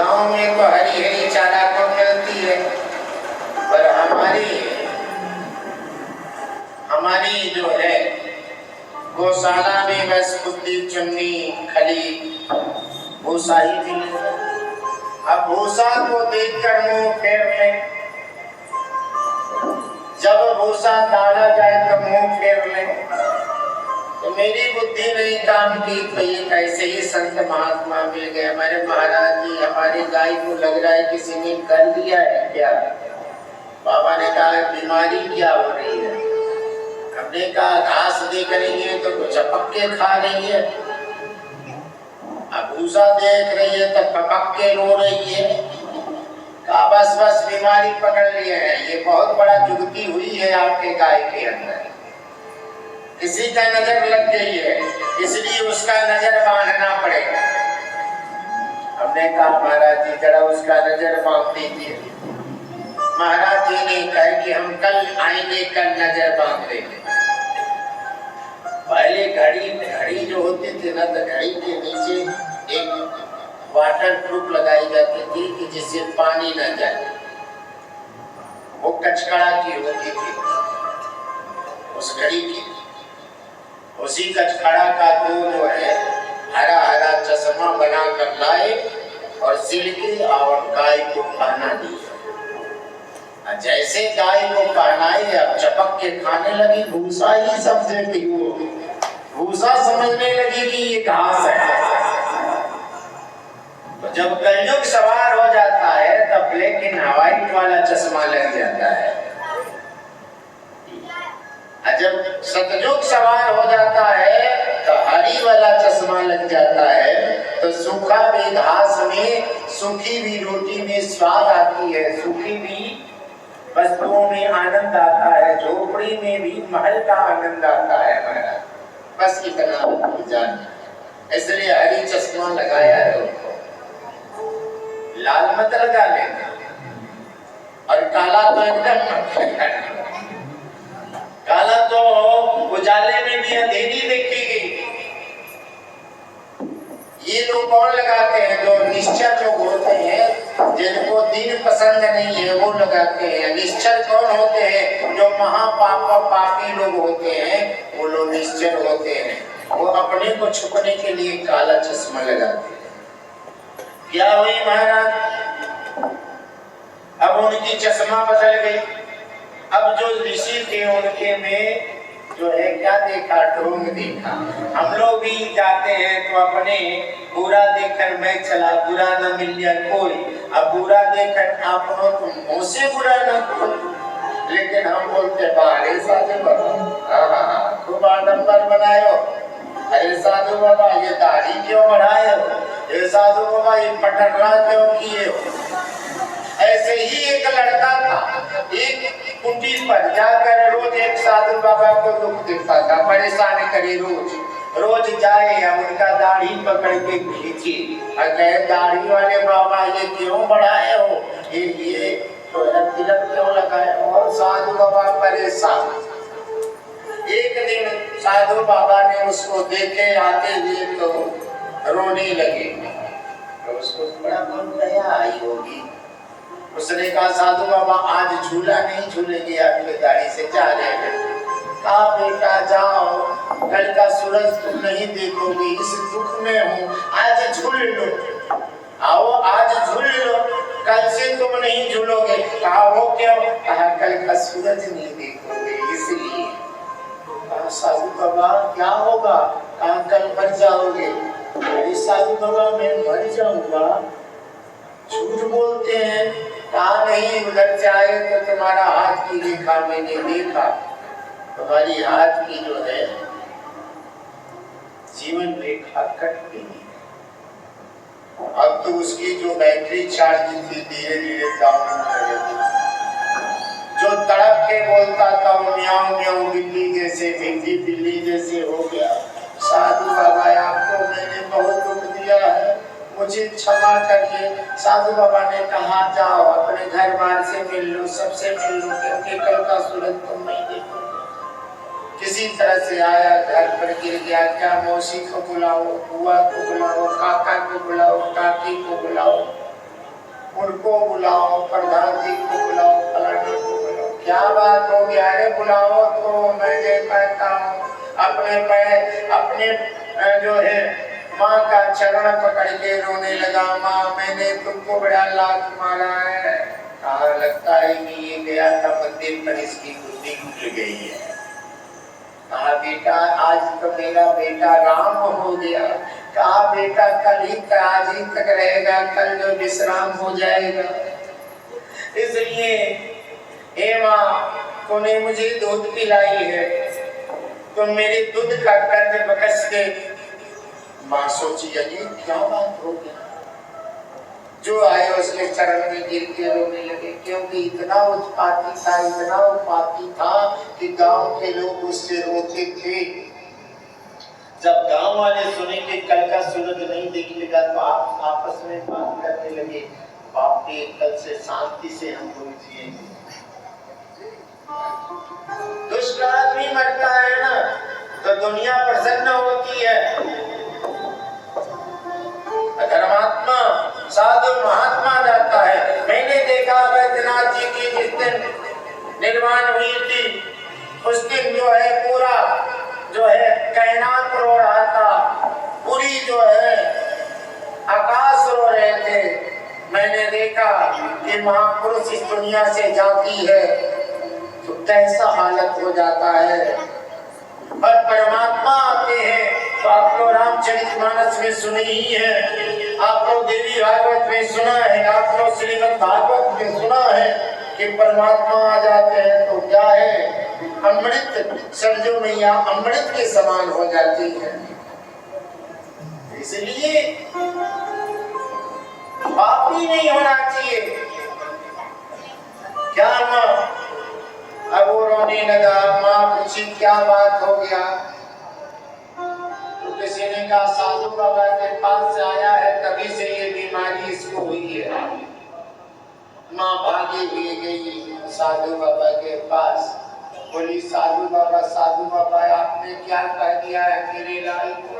गांव में तो हरी हरी चारा को मिलती है, पर हमारी जो है गौशाला में बस कुत्ती चुन्नी खली भूसा ही मिले। अब भूसा को देखकर मुंह फेर ले, जब भूसा डाला जाए तो मुंह फेर ले। तो मेरी बुद्धि नहीं काम की, तो ये कैसे ही संत महात्मा मिल गए। हमारे महाराज जी हमारी गाय को लग रहा है किसी ने कर दिया है क्या। बाबा ने कहा बीमारी क्या हो रही है। हमने कहा घास देख रही है तो कुछ पक के खा रही है, अब भूसा देख रही है तो पक के रो रही है। कहा बस बस बीमारी पकड़ लिए है, ये बहुत बड़ा जुगती हुई है आपके गाय के अंदर, किसी का नजर लग गई है, इसलिए उसका नजर बांधना पड़ेगा। हमने कहा महाराज जी जरा उसका नजर बांध दीजिए। महाराज जी ने कहा कि हम कल आएंगे, कल नजर बांध देंगे। पहले घड़ी जो होती थी ना, तो घड़ी के नीचे एक वाटर प्रूफ लगाई जाती थी कि जिससे पानी न जाए, वो कचकड़ा की होती थी उस घड़ी की। उसी कचकड़ा का दो जो है हरा हरा चश्मा बना कर लाए और सिलके और गाय को पहना दिए। जैसे गाय को पहनाए अब चपक के खाने लगी, भूसा ही सब देखती, वो भूसा समझने लगी कि ये घास है। तो जब कलयुग सवार हो जाता है तब ब्लैक एंड व्हाइट वाला चश्मा लग जाता है, जब सतयुग सवार हो जाता है तो हरी वाला चश्मा लग जाता है। तो सूखा भी घास में, सूखी भी रोटी में स्वाद आती है, सूखी भी वस्तुओं में आनंद आता है, झोपड़ी में भी महल का आनंद आता है महाराज। बस इतना जान, इसलिए हरी चश्मा लगाया है उनको, लाल मत लगा लेना और काला तो एकदम मत लगाना। काला तो उजाले में भी अंधेरी देखेगी। ये लोग कौन लगाते हैं, जो निश्चर लोग होते हैं, जिनको दिन पसंद नहीं है वो लगाते हैं। निश्चर कौन होते हैं, जो महापाप पापी लोग होते हैं, वो लोग निश्चर होते हैं, वो अपने को छुपने के लिए काला चश्मा लगाते हैं। क्या हुई महाराज, अब उनकी चश्मा बदल गई। अब जो ऋषि थे उनके में जो है क्या देखा, ढोंग देखा। हम लोग भी जाते हैं तो अपने बुरा देखकर मैं चला, बुरा न मिल जाए कोई। अब बुरा देखकर आप हो तुम मुँह से बुरा न कोई, लेकिन हम बोलते बारे साधु बाबा खूब आडम्बर बनायो, अरे साधु बाबा ये दाढ़ी क्यों बढ़ाए हो, ये साधु बाबा ये पटकना क्यों किए हो। ऐसे ही एक लड़का था, एक कुटी पर जाकर रोज एक साधु बाबा को दुख दिखता था, परेशान करे रोज जाए या उनका दाढ़ी पकड़ के खींचे और कहे दाढ़ी वाले बाबा ये क्यों बढ़ाए हो, ये तो तिलक क्यों लगाए हो। और साधु बाबा परेशान। एक दिन साधु बाबा ने उसको देखे आते हुए तो रोने लगे, तो उसको बड़ा मन दया आई होगी। उसने कहा साधु बाबा आज झूला नहीं झूलेंगे, आपके दाढ़ी से जा रहे हैं। कहा बेटा जाओ, कल का सूरज तुम नहीं देखोगे, इस दुख में हूँ, आज झूल लो, आओ आज झूल लो, कल से तुम नहीं झूलोगे। कहा वो क्यों, कहा कल का सूरज नहीं देखोगे इसलिए। कहा साधु बाबा क्या होगा, कहा कल मर जाओगे। अरे साधु बाबा मैं मर जाऊंगा, झूठ बोलते हैं। कहा नहीं, उधर से आए तो तुम्हारा हाथ की रेखा मैंने देखा, तुम्हारी हाथ की जो है जीवन रेखा कट गई। अब तो उसकी जो बैटरी चार्ज थी धीरे धीरे डाउन होने लगी। जो तड़प के बोलता था वो म्याऊं म्याऊं बिल्ली जैसे, भिंडी बिल्ली जैसे हो गया। साधु बाबा आपको मैंने बहुत दुख दिया है, मुझे क्षमा करिए। साधु बाबा ने कहा जाओ अपने घर बार से मिल लो, सबसे मिल लो, क्योंकि कल का सूरज तुम नहीं देखोगे। किसी तरह से आया, घर पर गिर गया, क्या मौसी को बुलाओ, बुआ को बुलाओ, काका को बुलाओ, काकी को बुलाओ। उनको बुलाओ, प्रधान जी को बुलाओ, फलाना को बुलाओ। क्या बात हो गया? अरे बुलाओ तो मैं दे पाता हूँ। अपने जो है माँ का चरण पकड़ के रोने लगा, माँ मैंने तुमको बड़ा लात मारा है। कहा लगता है कि ये गया था मंदिर पर इसकी बुद्धि खुल गई है। कहा बेटा आज तो मेरा बेटा राम हो गया। कहा बेटा कल ही आज ही तक रहेगा, कल जो विश्राम हो जाएगा। इसलिए हे माँ तूने मुझे दूध पिलाई है, तुम मेरे दूध का कर्ज बख्श दे। माँ सोची ये क्या बात हो गई। जो आए उसके चरण में गिर के रोने लगे, क्योंकि इतना उत्पाती था कि गांव के लोग उससे रोते थे। जब गांव वाले सुने कि कल का सूरज नहीं दिखेगा तो आप आपस में बात करने लगे, बाप रे कल से शांति से हम लोग जिएंगे। दुष्ट आदमी मरता है ना तो दुनिया प्रसन्न होती है। धर्मात्मा साधु महात्मा जाता है। मैंने देखा वैद्यनाथ जी की जिस दिन निर्वाण हुई थी उस दिन जो है पूरा जो है कायनात रो रहा था, पूरी जो है आकाश रो रहे थे। मैंने देखा कि महापुरुष इस दुनिया से जाती है तो कैसा हालत हो जाता है। और परमात्मा आते हैं तो आप लोग रामचरितमानस में सुने ही है, आप लोग देवी भागवत में सुना है, आप लोग श्रीमद् भागवत में सुना है कि परमात्मा आ जाते हैं तो क्या है, अमृत सरजू मैया अमृत के समान हो जाती है। इसलिए पाप ही नहीं होना चाहिए। क्या माँ? अब वो रोने लगा। माँ पूछी क्या बात हो गया? तो किसी ने कहा साधु बाबा के पास से आया है तभी से ये बीमारी इसको हुई है। माँ भागी हुई गई साधु बाबा के पास, बोली साधु बाबा आपने क्या कह दिया है मेरे लाल को?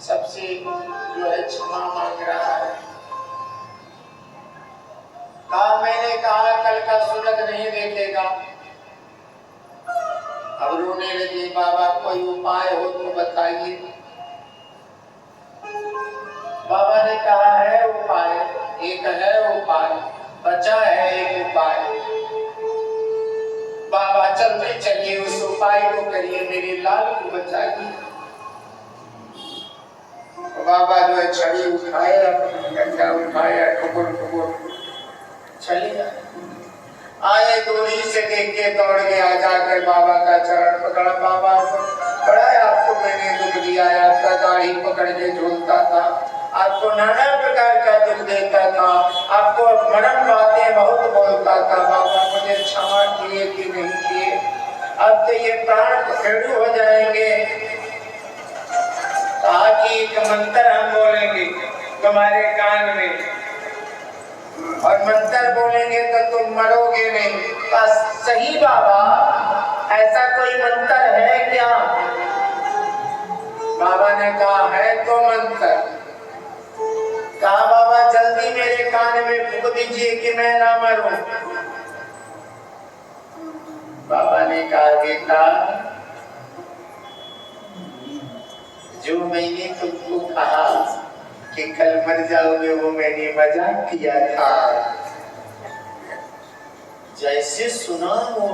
सबसे जो है क्षमा मांग रहा है। कहा मैंने कहा कल का सूरज नहीं देखेगा। अब रोने लगे, बाबा कोई उपाय हो तो बताइए। बाबा ने कहा है उपाय, एक है उपाय, बचा है एक उपाय। बाबा चलते चलिए उस उपाय को करिए, मेरे लाल को बचाइए। बाबा जो है छड़ी उठाए, डंडा उठाया, ठुकुर चले आए। दूरी से देख के दौड़ गया, जाकर बाबा का चरण पकड़ा। बाबा बड़ा आपको मैंने दुख दिया है, आपका दाढ़ी पकड़ के झूलता था, आपको नाना प्रकार का दुख देता था, आपको मरम बातें बहुत बोलता था। बाबा मुझे क्षमा किए कि नहीं किए? अब तो ये प्राण पखेड़ू हो जाएंगे। कहा कि एक मंत्र हम बोलेंगे तुम्हारे कान में, और मंत्र बोलेंगे तो तुम मरोगे नहीं। सही बाबा, ऐसा कोई मंत्र है क्या? बाबा ने कहा है तो मंत्र। कहा बाबा जल्दी मेरे कान में फूंक दीजिए कि मैं ना मरूं। बाबा ने कहा बेटा जो मैंने तुमको कहा कि कल मर जाओगे वो मैंने मजाक किया था। जैसे सुना हो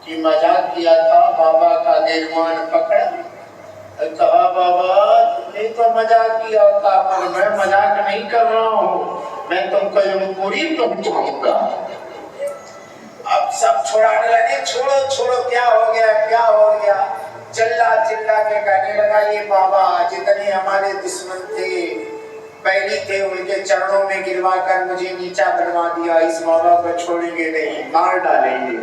कि मजाक किया था, बाबा का निर्माण पकड़ा, कहा बाबा तुमने तो मजाक किया था पर मैं मजाक नहीं कर रहा हूँ, मैं तुमको यमपुरी पहुंचाऊंगा। अब सब छुड़ाने लगे, छोड़ो छोड़ो क्या हो गया। चिल्ला के कहने लगा ये बाबा जितने हमारे दुश्मन थे, बैरी थे, उनके चरणों में गिरवा कर मुझे नीचा बनवा दिया। इस बाबा को छोड़ेंगे नहीं, मार डालेंगे।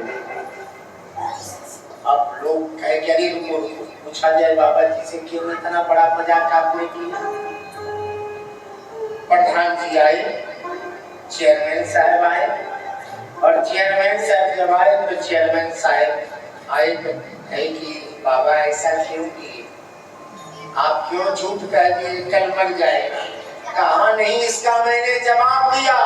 अब लोग कहे कि अरे पूछा जाए बाबा जी से क्यों इतना बड़ा मजाक आपने किया। प्रधान जी आए, चेयरमैन साहब आए, और चेयरमैन साहब जब आए तो चेयरमैन साहब आए तो कहे कि बाबा ऐसा क्यों किए, आप क्यों झूठ कह दिए कल मर जाएगा। कहा नहीं, इसका मैंने जवाब दिया।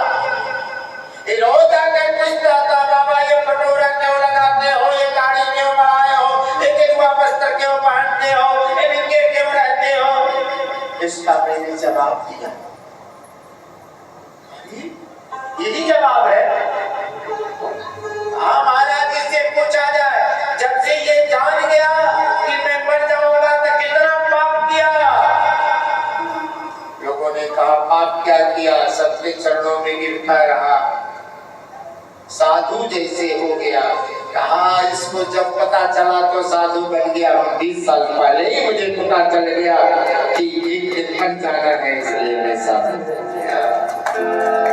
ये रोज आकर पूछता था, बाबा ये पटोरा क्यों लगाते हो, ये दाढ़ी क्यों बढ़ाए हो, ये गेरुआ वस्त्र क्यों पहनते हो, ये नंगे क्यों रहते हो। इसका मैंने जवाब दिया। यही जवाब है। हाँ महाराज, इससे पूछा जाए, जब से ये जान गया कि मैं मर जाऊंगा तो कितना पाप किया। लोगों ने कहा पाप क्या किया, सत्य चरणों में गिरता रहा, साधु जैसे हो गया। कहा इसको जब पता चला तो साधु बन गया। 20 साल पहले ही मुझे पता चल गया कि एक दिन मर जाना है, इसलिए मैं साधु बन गया।